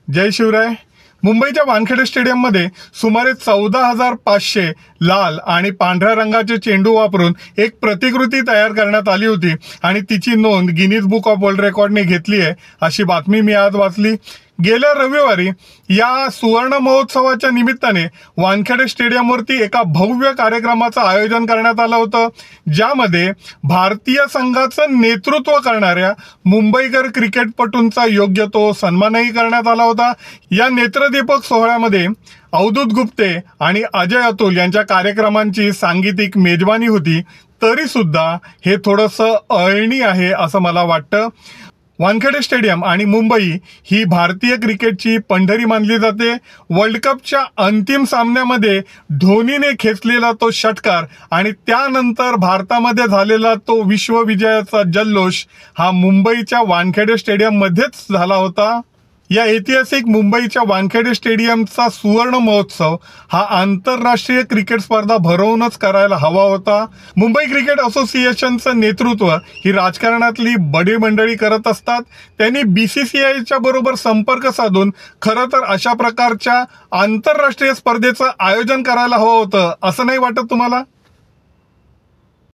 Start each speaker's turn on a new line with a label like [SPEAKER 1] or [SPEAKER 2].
[SPEAKER 1] जय शिवराय. मुंबईच्या वानखेडे स्टेडियममध्ये सुमारे 14,500 लाल आणि पांढऱ्या रंगाचे चेंडू वापरून एक प्रतिकृती तयार करण्यात आली होती आणि तिची नोंद गिनीज बुक ऑफ वर्ल्ड रेकॉर्डने घेतली आहे, अशी बातमी मी आज वाचली. गेल्या रविवारी या सुवर्ण महोत्सवाच्या निमित्ताने वानखेडे स्टेडियमवरती एका भव्य कार्यक्रमाचं आयोजन करण्यात आलं होतं, ज्यामध्ये भारतीय संघाचं नेतृत्व करणाऱ्या मुंबईकर क्रिकेटपटूंचा योग्य तो सन्मानही करण्यात आला होता. या नेत्रदीपक सोहळ्यामध्ये अवधूत गुप्ते आणि अजय अतुल यांच्या कार्यक्रमांची सांगीतिक मेजबानी होती. तरी सुद्धा हे थोडंसं अळणी आहे असं मला वाटतं. वानखेडे स्टेडियम आणि मुंबई ही भारतीय क्रिकेटची पंढरी मानली जाते. वर्ल्ड कपच्या अंतिम सामन्यामध्ये धोनीने खेचलेला तो षटकार आणि त्यानंतर भारतामध्ये झालेला तो विश्वविजयाचा जल्लोष हा मुंबईच्या वानखेडे स्टेडियम मध्येच झाला होता. या ऐतिहासिक मुंबईच्या वानखेडे स्टेडियमचा सुवर्ण महोत्सव हा आंतरराष्ट्रीय क्रिकेट स्पर्धा भरवूनच करायला हवा होता. मुंबई क्रिकेट असोसिएशनचं नेतृत्व ही राजकारणातली बडी मंडळी करत असतात. त्यांनी BCCIच्या बरोबर संपर्क साधून खरं तर अशा प्रकारच्या आंतरराष्ट्रीय स्पर्धेचं आयोजन करायला हवं होतं, असं नाही वाटत तुम्हाला?